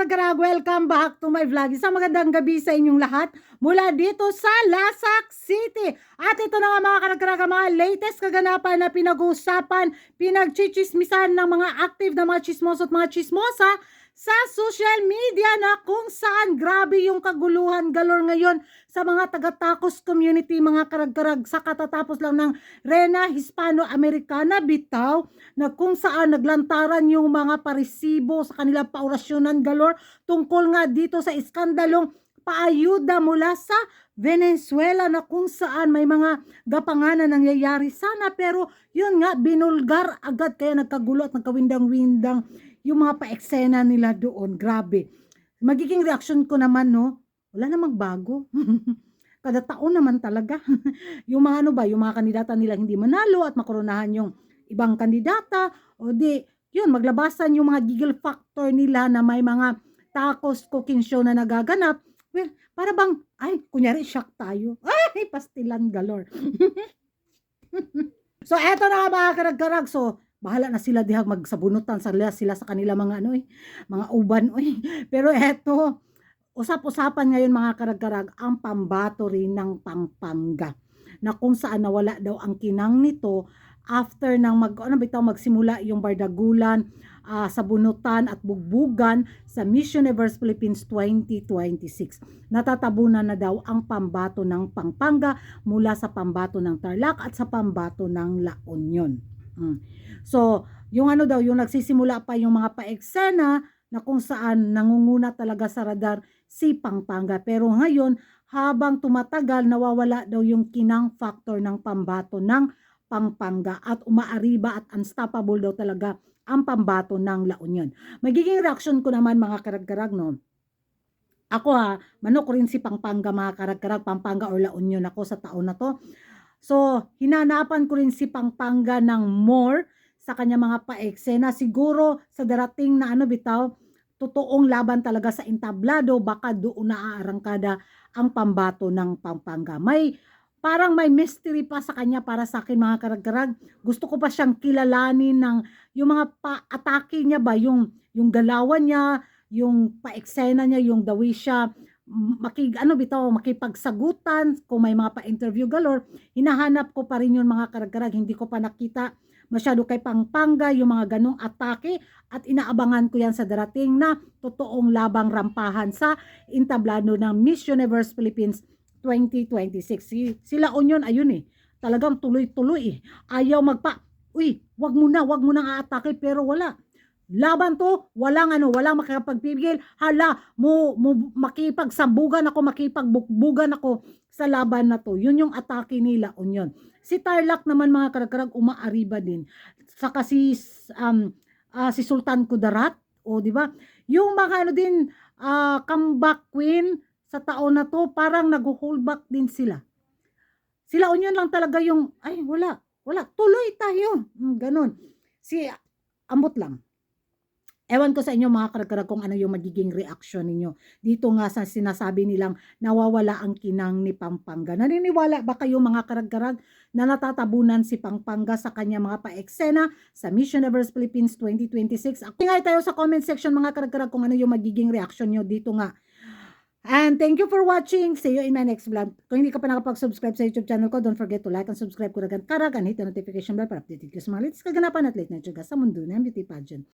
karag-karag, welcome back to my vlog. Isang magandang gabi sa inyong lahat mula dito sa Lasak City. At ito na nga mga karag-karag, mga latest kaganapan na pinag-uusapan, pinagchichismisan ng mga active na mga chismoso at mga chismosa sa social media na kung saan grabe yung kaguluhan galore ngayon sa mga taga-tacos community, mga karag-karag, sa katatapos lang ng Rena Hispano-Americana bitaw na kung saan naglantaran yung mga paresibo sa kanilang paorasyonan galore tungkol nga dito sa iskandalong paayuda mula sa Venezuela na kung saan may mga gapanganan nangyayari sana pero yun nga binulgar agad kaya nagkagulo at nagkawindang-windang yung mga pa-eksena nila doon. Grabe. Magiging reaction ko naman, no? Wala namang bago. Kada taon naman talaga. Yung mga ano ba, yung mga kandidata nila hindi manalo at makoronahan yung ibang kandidata, o di, yun, maglabasan yung mga giggle factor nila na may mga tacos cooking show na nagaganap. Well, para bang, ay, kunyari, shock tayo. Ay, pastilan galore. So, eto na nga mga karag-karag. So, bahala na sila dihag magsabunutan sila sa kanila mga ano mga uban pero eto usap-usapan ngayon mga karag-karag ang pambato rin ng Pampanga na kung saan nawala daw ang kinang nito after nang magsimula yung bardagulan sa bunutan at bugbugan sa Miss Universe Philippines 2026. Natatabunan na daw ang pambato ng Pampanga mula sa pambato ng Tarlac at sa pambato ng La Union. So, yung ano daw, yung nagsisimula pa yung mga paeksena na kung saan nangunguna talaga sa radar si Pampanga. Pero ngayon, habang tumatagal, nawawala daw yung kinang factor ng pambato ng Pampanga at umaariba at unstoppable daw talaga ang pambato ng La Union. Magiging reaction ko naman mga karag-karag, no? Ako manok rin si Pampanga mga karag-karag, Pampanga or La Union ako sa taon na to. So, hinanapan ko rin si Pampanga ng more sa kanya mga paeksena. Siguro sa darating na bitaw, totoong laban talaga sa entablado, baka doon naaarangkada ang pambato ng Pampanga. Parang may mystery pa sa kanya para sa akin mga karag-karag. Gusto ko pa siyang kilalanin ng yung mga pa-atake niya ba, yung galawan niya, yung paeksena niya, yung the way siya makipagsagutan kung may mga pa-interview galore. Hinahanap ko pa rin yung mga karag-karag, hindi ko pa nakita masyado kay Pampanga yung mga ganong atake at inaabangan ko yan sa darating na totoong labang rampahan sa entablado ng Miss Universe Philippines 2026. Sila Union ayun talagang tuloy-tuloy ayaw wag mo na aatake pero wala. Laban to, walang makakapagpigil. Hala, makipagsambugan ako, makipagbukbugan ako sa laban na to. Yun yung atake nila, Union. Si Tarlac naman mga karag-karag umaariba din. Saka si Sultan Kudarat, di ba? Yung mga comeback queen sa taon na to, parang nag-hold back din sila. Sila Union lang talaga yung, wala, tuloy tayo. Ganon. Si ambot lang. Ewan ko sa inyo mga karag-karag kung ano yung magiging reaction ninyo. Dito nga sa sinasabi nilang nawawala ang kinang ni Pampanga. Naniniwala ba kayo mga karag-karag na natatabunan si Pampanga sa kanya mga pa-eksena sa Miss Universe Philippines 2026? Tingay tayo sa comment section mga karag-karag kung ano yung magiging reaction nyo dito nga. And thank you for watching. See you in my next vlog. Kung hindi ka pa nakapag-subscribe sa YouTube channel ko, don't forget to like and subscribe ko karag and hit the notification bell para updated ka sa mga latest kaganapan at late night sa mundo ng beauty pageant.